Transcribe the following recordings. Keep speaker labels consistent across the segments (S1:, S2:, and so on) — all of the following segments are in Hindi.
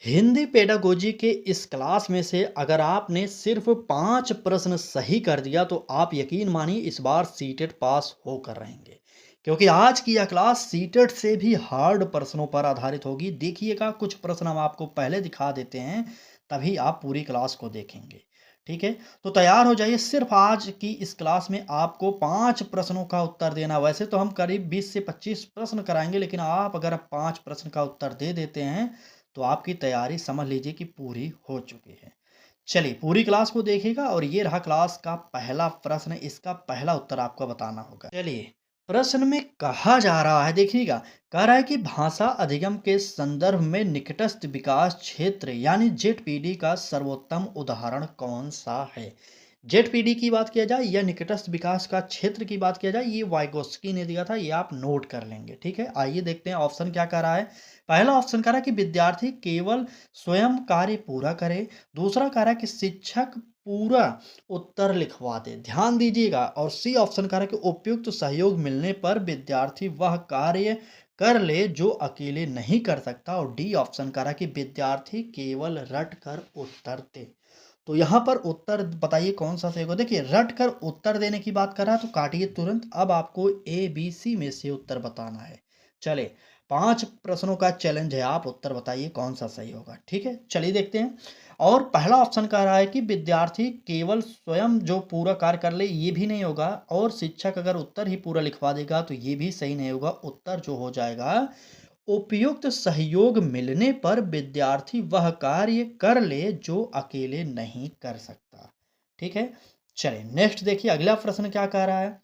S1: हिंदी पेडागोजी के इस क्लास में से अगर आपने सिर्फ 5 प्रश्न सही कर दिया तो आप यकीन मानिए इस बार सीटेट पास होकर रहेंगे। क्योंकि आज की यह क्लास सीटेट से भी हार्ड प्रश्नों पर आधारित होगी। देखिएगा कुछ प्रश्न हम आपको पहले दिखा देते हैं, तभी आप पूरी क्लास को देखेंगे। ठीक है? तो तैयार हो जाइए। सिर्फ आज की इस क्लास में आपको 5 प्रश्नों का उत्तर देना। वैसे तो हम करीब 20 से 25 प्रश्न कराएँगे, लेकिन आप अगर 5 प्रश्न का उत्तर दे देते हैं तो आपकी तैयारी समझ लीजिए कि पूरी हो चुकी है। चलिए पूरी क्लास को देखिएगा और ये रहा क्लास का पहला प्रश्न, इसका पहला उत्तर आपको बताना होगा। चलिए, प्रश्न में कहा जा रहा है, देखिएगा, कह रहा है कि भाषा अधिगम के संदर्भ में निकटस्थ विकास क्षेत्र यानी जेडपीडी का सर्वोत्तम उदाहरण कौन सा है? जेडपीडी की बात किया जाए या निकटस्थ विकास का क्षेत्र की बात किया जाए, ये वाइगोस्की ने दिया था, ये आप नोट कर लेंगे। ठीक है, आइए देखते हैं ऑप्शन क्या कह रहा है। पहला ऑप्शन कह रहा है कि विद्यार्थी केवल स्वयं कार्य पूरा करे। दूसरा कह रहा है कि शिक्षक पूरा उत्तर लिखवा दे। ध्यान दीजिएगा। और सी ऑप्शन कह रहा है कि उपयुक्त सहयोग मिलने पर विद्यार्थी वह कार्य कर ले जो अकेले नहीं कर सकता। और डी ऑप्शन कह रहा है कि विद्यार्थी केवल रट कर उत्तर दे। तो यहाँ पर उत्तर बताइए कौन सा सही होगा। देखिए, रट कर उत्तर देने की बात कर रहा है तो काटिए तुरंत। अब आपको ए बी सी में से उत्तर बताना है। चले, 5 प्रश्नों का चैलेंज है, आप उत्तर बताइए कौन सा सही होगा। ठीक है, चलिए देखते हैं। और पहला ऑप्शन कह रहा है कि विद्यार्थी केवल स्वयं जो पूरा कार्य कर ले, ये भी नहीं होगा। और शिक्षक अगर उत्तर ही पूरा लिखवा देगा तो ये भी सही नहीं होगा। उत्तर जो हो जाएगा, उपयुक्त सहयोग मिलने पर विद्यार्थी वह कार्य कर ले जो अकेले नहीं कर सकता। ठीक है, चलिए नेक्स्ट देखिए, अगला प्रश्न क्या कह रहा है।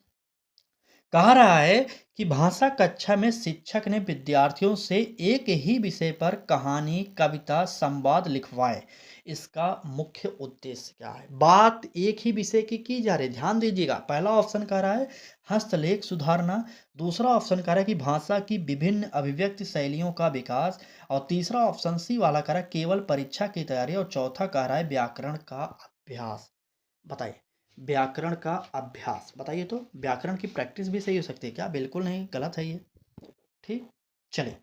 S1: कह रहा है कि भाषा कक्षा में शिक्षक ने विद्यार्थियों से एक ही विषय पर कहानी, कविता, संवाद लिखवाए। इसका मुख्य उद्देश्य क्या है? बात एक ही विषय की जा रही है, ध्यान दीजिएगा। पहला ऑप्शन कह रहा है हस्तलेख सुधारना। दूसरा ऑप्शन कह रहा है कि भाषा की विभिन्न अभिव्यक्ति शैलियों का विकास। और तीसरा ऑप्शन सी वाला कह रहा है केवल परीक्षा की तैयारी। और चौथा कह रहा है व्याकरण का अभ्यास। बताइए, व्याकरण का अभ्यास बताइए। तो व्याकरण की प्रैक्टिस भी सही हो सकती है क्या? बिल्कुल नहीं, गलत है ये। ठीक, चलिए,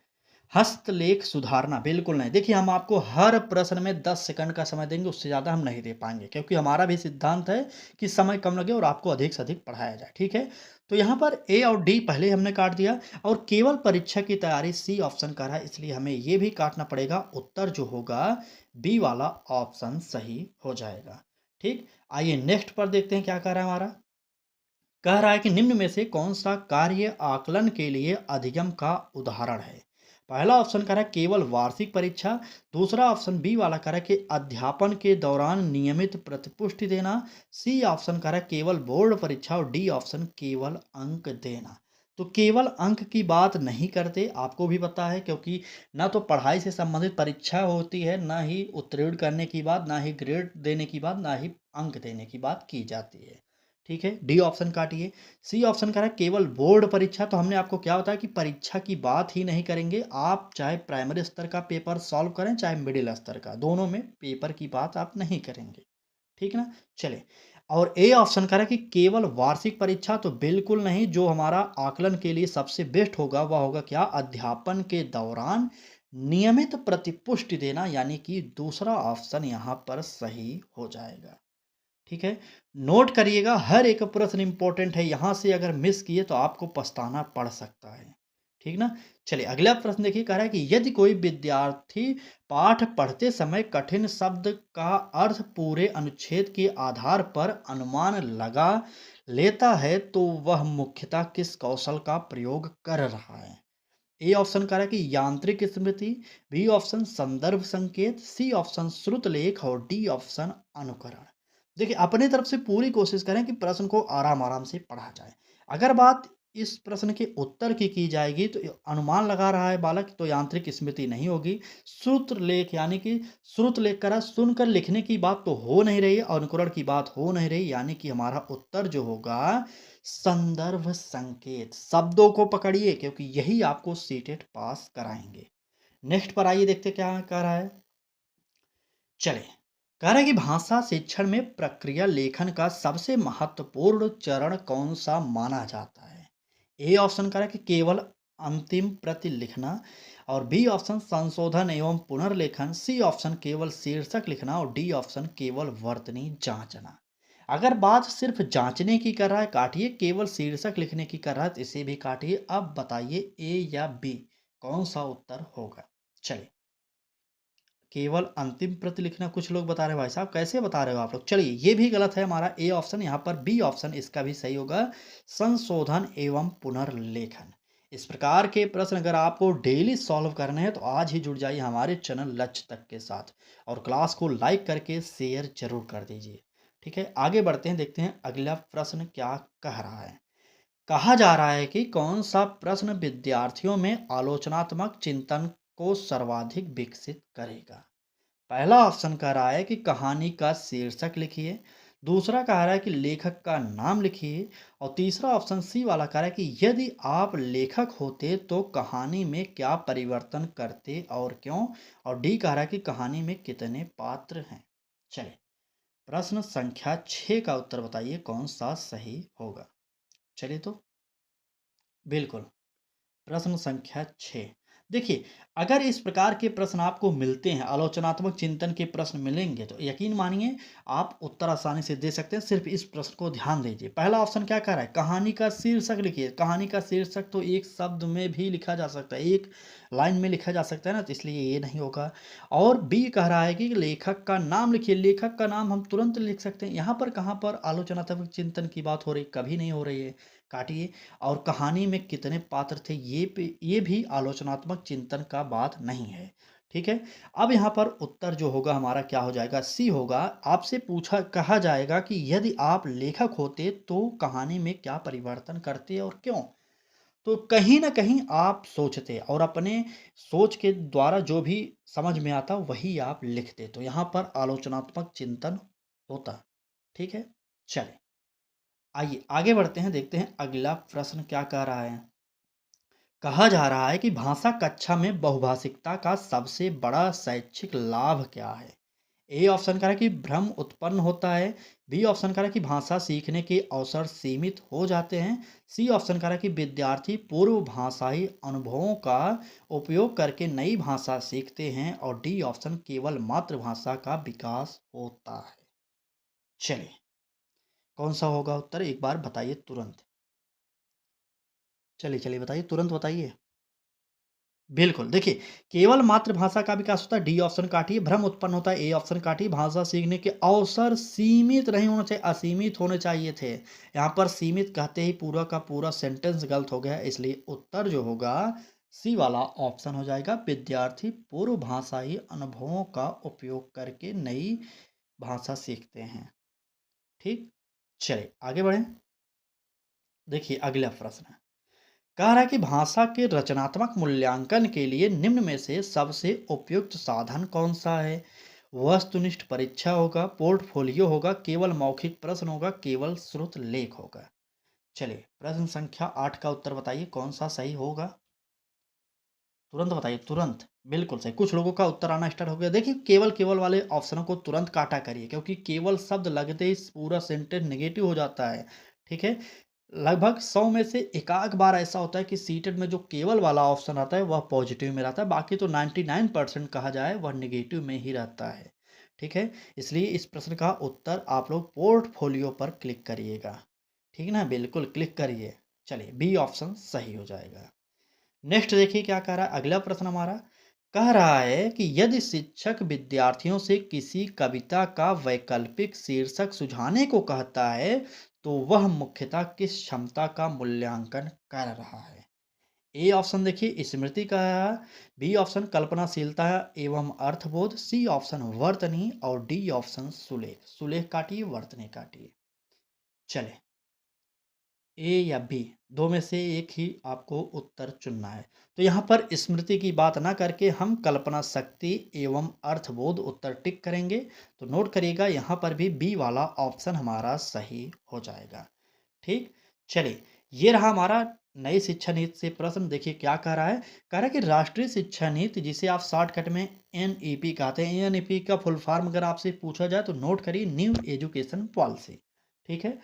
S1: हस्तलेख सुधारना बिल्कुल नहीं। देखिए, हम आपको हर प्रश्न में 10 सेकंड का समय देंगे, उससे ज़्यादा हम नहीं दे पाएंगे, क्योंकि हमारा भी सिद्धांत है कि समय कम लगे और आपको अधिक से अधिक पढ़ाया जाए। ठीक है, तो यहाँ पर ए और डी पहले हमने काट दिया। और केवल परीक्षा की तैयारी सी ऑप्शन का रहा है, इसलिए हमें ये भी काटना पड़ेगा। उत्तर जो होगा बी वाला ऑप्शन सही हो जाएगा। ठीक, आइए नेक्स्ट पर देखते हैं क्या कह रहा है हमारा। कह रहा है कि निम्न में से कौन सा कार्य आकलन के लिए अधिगम का उदाहरण है? पहला ऑप्शन कह रहा है केवल वार्षिक परीक्षा। दूसरा ऑप्शन बी वाला कह रहा है कि अध्यापन के दौरान नियमित प्रतिपुष्टि देना। सी ऑप्शन कह रहा है केवल बोर्ड परीक्षा। और डी ऑप्शन केवल अंक देना। तो केवल अंक की बात नहीं करते, आपको भी पता है, क्योंकि ना तो पढ़ाई से संबंधित परीक्षा होती है, ना ही उत्तीर्ण करने की बात, ना ही ग्रेड देने की बात, ना ही अंक देने की बात की जाती है। ठीक है, डी ऑप्शन काटिए। सी ऑप्शन कह रहा है केवल बोर्ड परीक्षा। तो हमने आपको क्या बताया कि परीक्षा की बात ही नहीं करेंगे। आप चाहे प्राइमरी स्तर का पेपर सॉल्व करें, चाहे मिडिल स्तर का, दोनों में पेपर की बात आप नहीं करेंगे। ठीक ना, चले। और ए ऑप्शन कह रहा है कि केवल वार्षिक परीक्षा। तो बिल्कुल नहीं, जो हमारा आकलन के लिए सबसे बेस्ट होगा वह होगा क्या? अध्यापन के दौरान नियमित प्रतिपुष्टि देना, यानी कि दूसरा ऑप्शन यहाँ पर सही हो जाएगा। ठीक है, नोट करिएगा, हर एक प्रश्न इंपॉर्टेंट है, यहाँ से अगर मिस किए तो आपको पछताना पड़ सकता है। ठीक ना, चलिए अगला प्रश्न देखिए। कह रहा है कि यदि कोई विद्यार्थी पाठ पढ़ते समय कठिन शब्द का अर्थ पूरे अनुच्छेद के आधार पर अनुमान लगा लेता है तो वह मुख्यतः किस कौशल का प्रयोग कर रहा है? ए ऑप्शन कह रहा है कि यांत्रिक स्मृति। बी ऑप्शन संदर्भ संकेत। सी ऑप्शन श्रुत लेख। और डी ऑप्शन अनुकरण। देखिए, अपनी तरफ से पूरी कोशिश करें कि प्रश्न को आराम आराम से पढ़ा जाए। अगर बात इस प्रश्न के उत्तर की जाएगी तो अनुमान लगा रहा है बालक, तो यांत्रिक स्मृति नहीं होगी। सूत्र लेख यानी कि श्रुत लेख करा सुनकर लिखने की बात तो हो नहीं रही है, और अनुकरण की बात हो नहीं रही, यानी कि हमारा उत्तर जो होगा संदर्भ संकेत। शब्दों को पकड़िए, क्योंकि यही आपको सीटेट पास कराएंगे। नेक्स्ट पर आइए, देखते क्या कह रहा है। चले, कह रहा है कि भाषा शिक्षण में प्रक्रिया लेखन का सबसे महत्वपूर्ण चरण कौन सा माना जाता है? ए ऑप्शन कह रहा है कि केवल अंतिम प्रति लिखना। और बी ऑप्शन संशोधन एवं पुनर्लेखन, सी ऑप्शन केवल शीर्षक लिखना और डी ऑप्शन केवल वर्तनी जांचना। अगर बात सिर्फ जांचने की कर रहा है काटिए, केवल शीर्षक लिखने की कर रहा है तो इसे भी काटिए। अब बताइए ए या बी कौन सा उत्तर होगा। चलिए, केवल अंतिम प्रति लिखना कुछ लोग बता रहे हैं, भाई साहब कैसे बता रहे हो आप लोग। चलिए, ये भी गलत है हमारा ए ऑप्शन, यहाँ पर बी ऑप्शन इसका भी सही होगा, संशोधन एवं पुनर्लेखन। इस प्रकार के प्रश्न अगर आपको डेली सॉल्व करने हैं तो आज ही जुड़ जाइए हमारे चैनल लक्ष्य तक के साथ और क्लास को लाइक करके शेयर जरूर कर दीजिए। ठीक है, आगे बढ़ते हैं, देखते हैं अगला प्रश्न क्या कह रहा है। कहा जा रहा है कि कौन सा प्रश्न विद्यार्थियों में आलोचनात्मक चिंतन को सर्वाधिक विकसित करेगा। पहला ऑप्शन कह रहा है कि कहानी का शीर्षक लिखिए, दूसरा कह रहा है कि लेखक का नाम लिखिए और तीसरा ऑप्शन सी वाला कह रहा है कि यदि आप लेखक होते तो कहानी में क्या परिवर्तन करते और क्यों, और डी कह रहा है कि कहानी में कितने पात्र हैं। चलिए, प्रश्न संख्या 6 का उत्तर बताइए कौन सा सही होगा। चलिए तो बिल्कुल, प्रश्न संख्या 6। देखिए, अगर इस प्रकार के प्रश्न आपको मिलते हैं, आलोचनात्मक चिंतन के प्रश्न मिलेंगे तो यकीन मानिए आप उत्तर आसानी से दे सकते हैं। सिर्फ इस प्रश्न को ध्यान दीजिए। पहला ऑप्शन क्या कह रहा है, कहानी का शीर्षक लिखिए। कहानी का शीर्षक तो एक शब्द में भी लिखा जा सकता है, एक लाइन में लिखा जा सकता है ना, तो इसलिए ये नहीं होगा। और बी कह रहा है कि लेखक का नाम लिखिए। लेखक का नाम हम तुरंत लिख सकते हैं, यहाँ पर कहाँ पर आलोचनात्मक चिंतन की बात हो रही, कभी नहीं हो रही है, काटिए। और कहानी में कितने पात्र थे, ये भी आलोचनात्मक चिंतन का बात नहीं है। ठीक है, अब यहाँ पर उत्तर जो होगा हमारा क्या हो जाएगा, सी होगा। आपसे पूछा कहा जाएगा कि यदि आप लेखक होते तो कहानी में क्या परिवर्तन करते और क्यों। तो कहीं ना कहीं आप सोचते और अपने सोच के द्वारा जो भी समझ में आता वही आप लिखते, तो यहाँ पर आलोचनात्मक चिंतन होता। ठीक है, चलिए आइए आगे बढ़ते हैं, देखते हैं अगला प्रश्न क्या कह रहा है। कहा जा रहा है कि भाषा कक्षा में बहुभाषिकता का सबसे बड़ा शैक्षिक लाभ क्या है। ए ऑप्शन कह रहा है कि भ्रम उत्पन्न होता है, बी ऑप्शन कह रहा है कि भाषा सीखने के अवसर सीमित हो जाते हैं, सी ऑप्शन कह रहा है कि विद्यार्थी पूर्व भाषाई अनुभवों का उपयोग करके नई भाषा सीखते हैं, और डी ऑप्शन केवल मातृभाषा का विकास होता है। चलिए, कौन सा होगा उत्तर एक बार बताइए तुरंत। चलिए चलिए बताइए, तुरंत बताइए। बिल्कुल, देखिए, केवल मातृभाषा का विकास होता है, डी ऑप्शन काटिए। भ्रम उत्पन्न होता है, ए ऑप्शन काटिए। भाषा सीखने के अवसर सीमित नहीं होने चाहिए, असीमित होने चाहिए थे। यहाँ पर सीमित कहते ही पूरा का पूरा सेंटेंस गलत हो गया, इसलिए उत्तर जो होगा सी वाला ऑप्शन हो जाएगा। विद्यार्थी पूर्व भाषाई अनुभवों का उपयोग करके नई भाषा सीखते हैं। ठीक, चलिए आगे बढ़ें। देखिए अगला प्रश्न है, कह रहा है कि भाषा के रचनात्मक मूल्यांकन के लिए निम्न में से सबसे उपयुक्त साधन कौन सा है। वस्तुनिष्ठ परीक्षा होगा, पोर्टफोलियो होगा, केवल मौखिक प्रश्न होगा, केवल श्रुत लेख होगा। चलिए, प्रश्न संख्या 8 का उत्तर बताइए कौन सा सही होगा। तुरंत बताइए, तुरंत। बिल्कुल सही, कुछ लोगों का उत्तर आना स्टार्ट हो गया। देखिए, केवल केवल वाले ऑप्शनों को तुरंत काटा करिए, क्योंकि केवल शब्द लगते ही पूरा सेंटेंस नेगेटिव हो जाता है। ठीक है, लगभग 100 में से एकाक बार ऐसा होता है कि सीटेड में जो केवल वाला ऑप्शन आता है वह पॉजिटिव में रहता है, बाकी तो 99% कहा जाए वह नेगेटिव में ही रहता है। ठीक है, इसलिए इस प्रश्न का उत्तर आप लोग पोर्टफोलियो पर क्लिक करिएगा। ठीक है ना, बिल्कुल क्लिक करिए। चलिए, बी ऑप्शन सही हो जाएगा। नेक्स्ट देखिए क्या कह रहा है अगला प्रश्न हमारा। कह रहा है कि यदि शिक्षक विद्यार्थियों से किसी कविता का वैकल्पिक शीर्षक सुझाने को कहता है तो वह मुख्यतः किस क्षमता का मूल्यांकन कर रहा है। ए ऑप्शन देखिए स्मृति का है, बी ऑप्शन कल्पनाशीलता एवं अर्थबोध, सी ऑप्शन वर्तनी और डी ऑप्शन सुलेख। सुलेख काटिए, वर्तनी काटिए। चले, ए या बी, दो में से एक ही आपको उत्तर चुनना है। तो यहाँ पर स्मृति की बात ना करके हम कल्पना शक्ति एवं अर्थबोध उत्तर टिक करेंगे। तो नोट करिएगा, यहाँ पर भी बी वाला ऑप्शन हमारा सही हो जाएगा। ठीक, चलिए, ये रहा हमारा नई शिक्षा नीति से प्रश्न। देखिए क्या कह रहा है, कह रहा है कि राष्ट्रीय शिक्षा नीति, जिसे आप शॉर्टकट में एनईपी कहते हैं, एनईपी का फुल फॉर्म अगर आपसे पूछा जाए तो नोट करिए न्यू एजुकेशन पॉलिसी। ठीक है,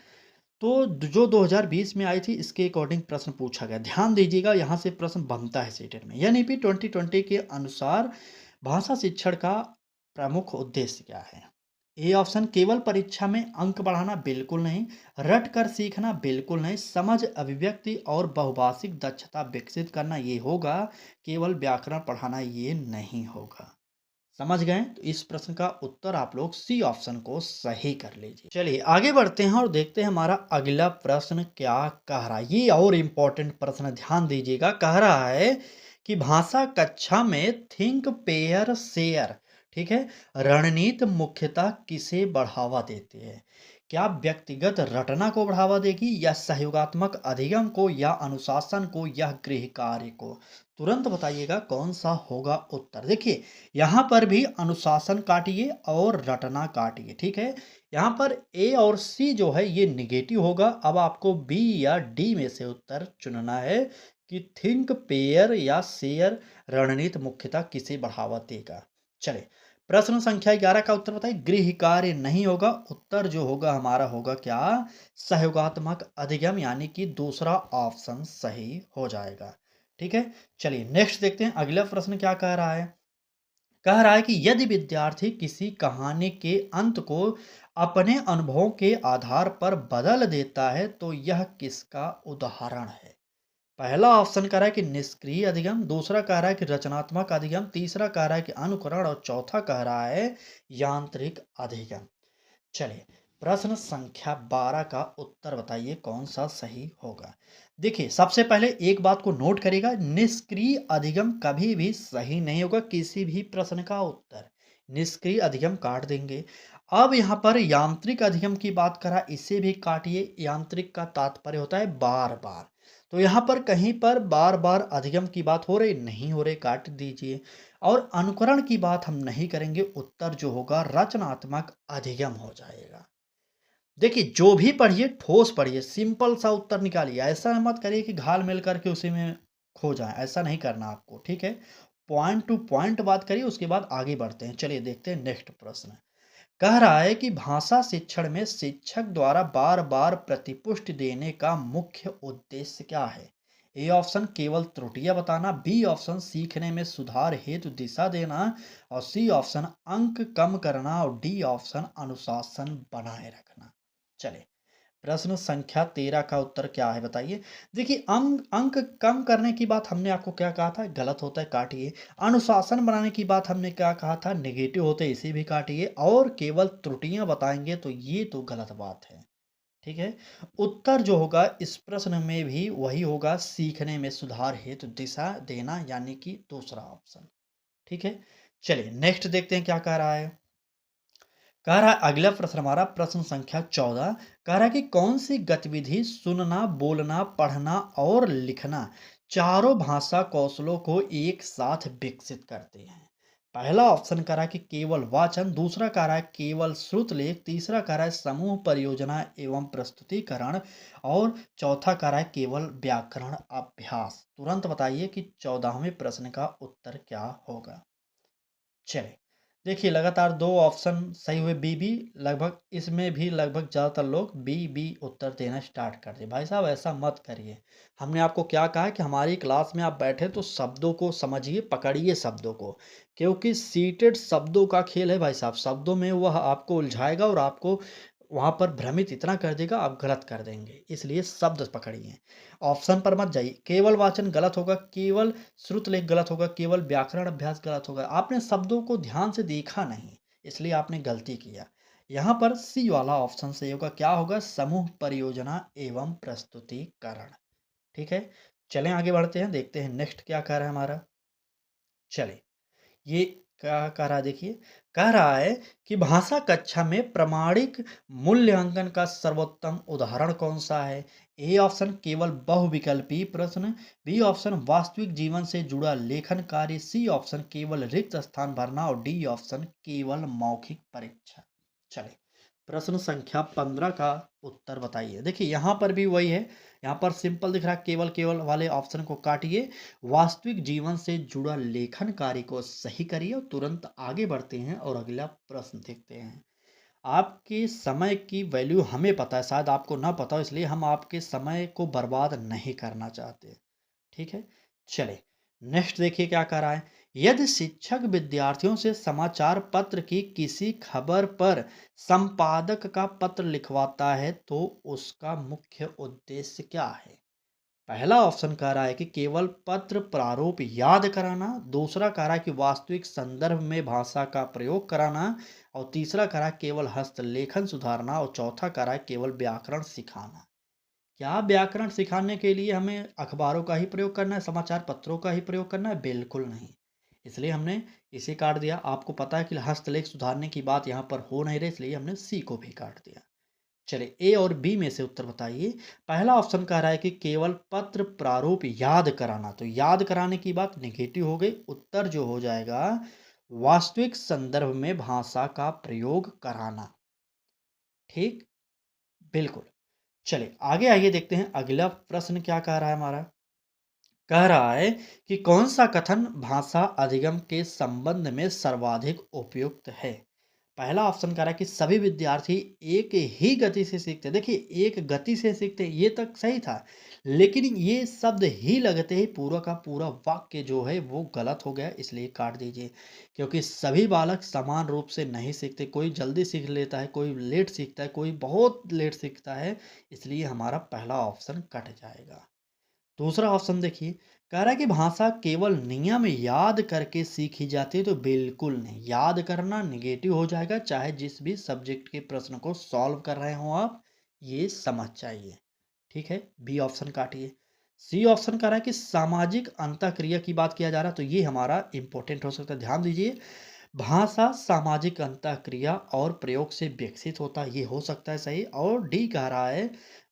S1: तो जो 2020 में आई थी इसके अकॉर्डिंग प्रश्न पूछा गया। ध्यान दीजिएगा यहाँ से प्रश्न बनता है सीटेट में। एनईपी 2020 के अनुसार भाषा शिक्षण का प्रमुख उद्देश्य क्या है? ए ऑप्शन केवल परीक्षा में अंक बढ़ाना, बिल्कुल नहीं। रट कर सीखना, बिल्कुल नहीं। समझ, अभिव्यक्ति और बहुभाषिक दक्षता विकसित करना, ये होगा। केवल व्याकरण पढ़ाना, ये नहीं होगा। समझ गए? तो इस प्रश्न का उत्तर आप लोग सी ऑप्शन को सही कर लीजिए। चलिए आगे बढ़ते हैं और देखते हैं हमारा अगला प्रश्न क्या कह रहा है। ये और इम्पोर्टेंट प्रश्न है, ध्यान दीजिएगा। कह रहा है कि भाषा कक्षा में थिंक पेयर शेयर, ठीक है, रणनीति मुख्यतः किसे बढ़ावा देती है? क्या व्यक्तिगत रटना को बढ़ावा देगी, या सहयोगात्मक अधिगम को, या अनुशासन को, या गृह कार्य को? तुरंत बताइएगा कौन सा होगा उत्तर। देखिए यहाँ पर भी अनुशासन काटिए और रटना काटिए, ठीक है। यहाँ पर ए और सी जो है ये निगेटिव होगा। अब आपको बी या डी में से उत्तर चुनना है कि थिंक पेयर या शेयर रणनीति मुख्यतः किसे बढ़ावा देगा। चले प्रश्न संख्या 11 का उत्तर बताइए। गृह कार्य नहीं होगा। उत्तर जो होगा हमारा होगा क्या? सहयोगात्मक अधिगम, यानी कि दूसरा ऑप्शन सही हो जाएगा। ठीक है, चलिए नेक्स्ट देखते हैं अगला प्रश्न क्या कह रहा है। कह रहा है कि यदि विद्यार्थी किसी कहानी के अंत को अपने अनुभवों के आधार पर बदल देता है तो यह किसका उदाहरण है? पहला ऑप्शन कह रहा है कि निष्क्रिय अधिगम, दूसरा कह रहा है कि रचनात्मक अधिगम, तीसरा कह रहा है कि अनुकरण, और चौथा कह रहा है यांत्रिक अधिगम। चलिए प्रश्न संख्या 12 का उत्तर बताइए कौन सा सही होगा। देखिए सबसे पहले एक बात को नोट करिएगा, निष्क्रिय अधिगम कभी भी सही नहीं होगा। किसी भी प्रश्न का उत्तर निष्क्रिय अधिगम काट देंगे। अब यहाँ पर यांत्रिक अधिगम की बात करा, इसे भी काटिए। यांत्रिक का तात्पर्य होता है बार बार, तो यहाँ पर कहीं पर बार बार अधिगम की बात हो रही नहीं हो रही, काट दीजिए। और अनुकरण की बात हम नहीं करेंगे। उत्तर जो होगा रचनात्मक अधिगम हो जाएगा। देखिए जो भी पढ़िए ठोस पढ़िए, सिंपल सा उत्तर निकालिए। ऐसा मत करिए कि घाल मिल करके उसी में खो जाए, ऐसा नहीं करना आपको, ठीक है। पॉइंट टू पॉइंट बात करिए, उसके बाद आगे बढ़ते हैं। चलिए देखते हैं नेक्स्ट प्रश्न। कह रहा है कि भाषा शिक्षण में शिक्षक द्वारा बार बार प्रतिपुष्टि देने का मुख्य उद्देश्य क्या है? ए ऑप्शन केवल त्रुटियां बताना, बी ऑप्शन सीखने में सुधार हेतु दिशा देना, और सी ऑप्शन अंक कम करना, और डी ऑप्शन अनुशासन बनाए रखना। चले प्रश्न संख्या 13 का उत्तर क्या है बताइए। देखिए अंक कम करने की बात हमने आपको क्या कहा था, गलत होता है, काटिए। अनुशासन बनाने की बात हमने क्या कहा था, नेगेटिव होते है, इसे भी काटिए। और केवल त्रुटियां बताएंगे तो ये तो गलत बात है, ठीक है। उत्तर जो होगा इस प्रश्न में भी वही होगा, सीखने में सुधार हेतु दिशा देना, यानी कि दूसरा ऑप्शन, ठीक है। चलिए नेक्स्ट देखते हैं क्या कह रहा है। कह रहा है अगला प्रश्न हमारा प्रश्न संख्या 14। कह रहा है कि कौन सी गतिविधि सुनना, बोलना, पढ़ना और लिखना चारों भाषा कौशलों को एक साथ विकसित करते हैं? पहला ऑप्शन कह रहा है कि केवल वाचन, दूसरा कह रहा है केवल श्रुत लेख, तीसरा कह रहा है समूह परियोजना एवं प्रस्तुतिकरण, और चौथा कह रहा है केवल व्याकरण अभ्यास। तुरंत बताइए कि 14वें प्रश्न का उत्तर क्या होगा। चलिए देखिए लगातार दो ऑप्शन सही हुए, बी बी। लगभग इसमें भी लगभग ज़्यादातर लोग बी बी उत्तर देना स्टार्ट कर दिए। भाई साहब ऐसा मत करिए। हमने आपको क्या कहा है कि हमारी क्लास में आप बैठे तो शब्दों को समझिए, पकड़िए शब्दों को, क्योंकि सीटेड शब्दों का खेल है भाई साहब। शब्दों में वह आपको उलझाएगा और आपको वहाँ पर भ्रमित इतना कर देगा, आप गलत कर देंगे। इसलिए शब्द पकड़िए, ऑप्शन पर मत जाइए। केवल वाचन गलत होगा, केवल श्रुत लेख गलत होगा, केवल व्याकरण अभ्यास गलत होगा। आपने शब्दों को ध्यान से देखा नहीं, इसलिए आपने गलती किया। यहाँ पर सी वाला ऑप्शन सही होगा। क्या होगा? समूह परियोजना एवं प्रस्तुतिकरण। ठीक है, चलें आगे बढ़ते हैं, देखते हैं नेक्स्ट क्या कह रहा है हमारा। चलिए ये क्या कह रहा है देखिए। कह रहा है कि भाषा कक्षा में प्रमाणिक मूल्यांकन का सर्वोत्तम उदाहरण कौन सा है? ए ऑप्शन केवल बहुविकल्पी प्रश्न, बी ऑप्शन वास्तविक जीवन से जुड़ा लेखन कार्य, सी ऑप्शन केवल रिक्त स्थान भरना, और डी ऑप्शन केवल मौखिक परीक्षा। चले प्रश्न संख्या 15 का उत्तर बताइए। देखिए यहाँ पर भी वही है, यहाँ पर सिंपल दिख रहा है, केवल केवल वाले ऑप्शन को काटिए, वास्तविक जीवन से जुड़ा लेखन कार्य को सही करिए, और तुरंत आगे बढ़ते हैं और अगला प्रश्न देखते हैं। आपके समय की वैल्यू हमें पता है, शायद आपको ना पता हो, इसलिए हम आपके समय को बर्बाद नहीं करना चाहते। ठीक है? चलिए, नेक्स्ट देखिए क्या कह रहा है। यदि शिक्षक विद्यार्थियों से समाचार पत्र की किसी खबर पर संपादक का पत्र लिखवाता है तो उसका मुख्य उद्देश्य क्या है? पहला ऑप्शन कह रहा है कि केवल पत्र प्रारूप याद कराना, दूसरा कह रहा है कि वास्तविक संदर्भ में भाषा का प्रयोग कराना, और तीसरा कह रहा है केवल हस्तलेखन सुधारना, और चौथा कह रहा है केवल व्याकरण सिखाना। क्या व्याकरण सिखाने के लिए हमें अखबारों का ही प्रयोग करना है, समाचार पत्रों का ही प्रयोग करना है? बिल्कुल नहीं। इसलिए हमने इसे काट दिया। आपको पता है कि हस्तलेख सुधारने की बात यहाँ पर हो नहीं रही, इसलिए हमने सी को भी काट दिया। चलिए, ए और बी में से उत्तर बताइए। पहला ऑप्शन कह रहा है कि केवल पत्र प्रारूप याद कराना, तो याद कराने की बात नेगेटिव हो गई। उत्तर जो हो जाएगा वास्तविक संदर्भ में भाषा का प्रयोग कराना। ठीक, बिल्कुल। चलिए आगे आइए, देखते हैं अगला प्रश्न क्या कह रहा है हमारा। कह रहा है कि कौन सा कथन भाषा अधिगम के संबंध में सर्वाधिक उपयुक्त है? पहला ऑप्शन कह रहा है कि सभी विद्यार्थी एक ही गति से सीखते हैं। देखिए, एक गति से सीखते हैं, ये तक सही था, लेकिन ये शब्द ही लगते ही पूरा का पूरा वाक्य जो है वो गलत हो गया, इसलिए काट दीजिए। क्योंकि सभी बालक समान रूप से नहीं सीखते, कोई जल्दी सीख लेता है, कोई लेट सीखता है, कोई बहुत लेट सीखता है, इसलिए हमारा पहला ऑप्शन कट जाएगा। दूसरा ऑप्शन देखिए, कह रहा है कि भाषा केवल नियम याद करके सीखी जाती है, तो बिल्कुल नहीं। याद करना निगेटिव हो जाएगा, चाहे जिस भी सब्जेक्ट के प्रश्न को सॉल्व कर रहे हो आप, ये समझ चाहिए। ठीक है, बी ऑप्शन काटिए। सी ऑप्शन कह रहा है कि सामाजिक अंतःक्रिया की बात किया जा रहा है, तो ये हमारा इंपॉर्टेंट हो सकता है, ध्यान दीजिए। भाषा सामाजिक अंतःक्रिया और प्रयोग से विकसित होता है, ये हो सकता है सही। और डी कह रहा है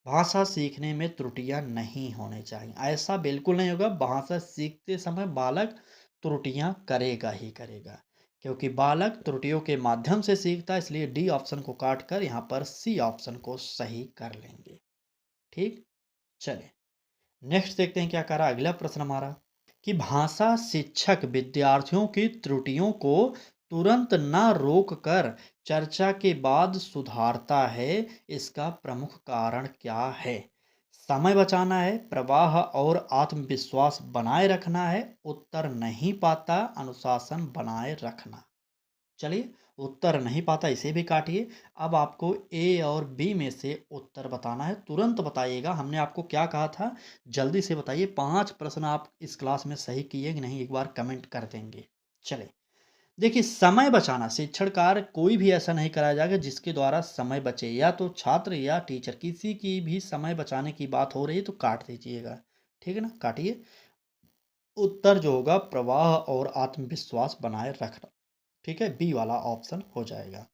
S1: भाषा सीखने में त्रुटियां नहीं होनी चाहिए, ऐसा बिल्कुल नहीं होगा। भाषा सीखते समय बालक त्रुटियां करेगा ही करेगा, क्योंकि बालक त्रुटियों के माध्यम से सीखता है, इसलिए डी ऑप्शन को काट कर यहाँ पर सी ऑप्शन को सही कर लेंगे। ठीक, चलिए नेक्स्ट देखते हैं क्या कह रहा है अगला प्रश्न हमारा, कि भाषा शिक्षक विद्यार्थियों की त्रुटियों को तुरंत न रोक कर चर्चा के बाद सुधारता है, इसका प्रमुख कारण क्या है? समय बचाना है, प्रवाह और आत्मविश्वास बनाए रखना है, उत्तर नहीं पाता, अनुशासन बनाए रखना। चलिए, उत्तर नहीं पाता इसे भी काटिए। अब आपको ए और बी में से उत्तर बताना है, तुरंत बताइएगा। हमने आपको क्या कहा था, जल्दी से बताइए। 5 प्रश्न आप इस क्लास में सही किए कि नहीं, एक बार कमेंट कर देंगे। चलिए, देखिए, समय बचाना, शिक्षण कार्य कोई भी ऐसा नहीं कराया जाएगा जिसके द्वारा समय बचे, या तो छात्र या टीचर, किसी की भी समय बचाने की बात हो रही है तो काट दीजिएगा। ठीक है ना, काटिए। उत्तर जो होगा प्रवाह और आत्मविश्वास बनाए रखना। ठीक है, बी वाला ऑप्शन हो जाएगा।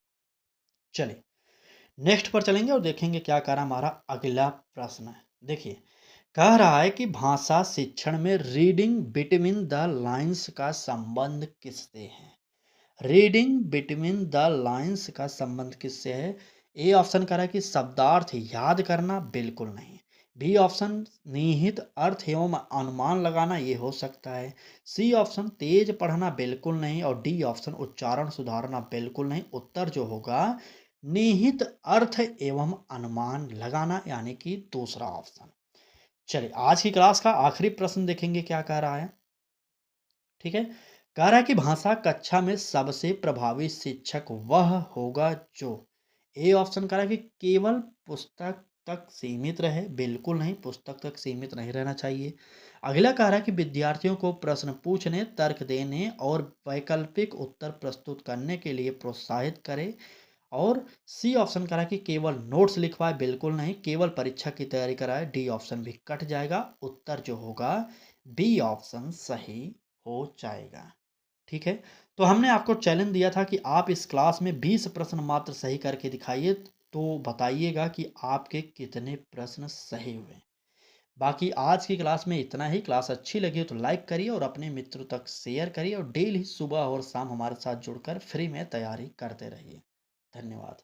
S1: चलिए, नेक्स्ट पर चलेंगे और देखेंगे क्या कह रहा है हमारा अगला प्रश्न है। देखिए, कह रहा है कि भाषा शिक्षण में रीडिंग बिटवीन द लाइंस का संबंध किससे है? रीडिंग बिटवीन द लाइंस का संबंध किससे है? ए ऑप्शन कह रहा है कि शब्दार्थ याद करना, बिल्कुल नहीं। बी ऑप्शन निहित अर्थ एवं अनुमान लगाना, ये हो सकता है। सी ऑप्शन तेज पढ़ना, बिल्कुल नहीं। और डी ऑप्शन उच्चारण सुधारना, बिल्कुल नहीं। उत्तर जो होगा निहित अर्थ एवं अनुमान लगाना, यानी कि दूसरा ऑप्शन। चलिए, आज की क्लास का आखिरी प्रश्न देखेंगे क्या कह रहा है। ठीक है, कह रहा है कि भाषा कक्षा में सबसे प्रभावी शिक्षक वह होगा जो, ए ऑप्शन कह रहा है कि केवल पुस्तक तक सीमित रहे, बिल्कुल नहीं, पुस्तक तक सीमित नहीं रहना चाहिए। अगला कह रहा है कि विद्यार्थियों को प्रश्न पूछने, तर्क देने और वैकल्पिक उत्तर प्रस्तुत करने के लिए प्रोत्साहित करे। और सी ऑप्शन कह रहा है कि केवल नोट्स लिखवाए, बिल्कुल नहीं। केवल परीक्षा की तैयारी कराए, डी ऑप्शन भी कट जाएगा। उत्तर जो होगा बी ऑप्शन सही हो जाएगा। ठीक है, तो हमने आपको चैलेंज दिया था कि आप इस क्लास में 20 प्रश्न मात्र सही करके दिखाइए, तो बताइएगा कि आपके कितने प्रश्न सही हुए। बाकी आज की क्लास में इतना ही। क्लास अच्छी लगी हो तो लाइक करिए और अपने मित्रों तक शेयर करिए, और डेली सुबह और शाम हमारे साथ जुड़कर फ्री में तैयारी करते रहिए। धन्यवाद।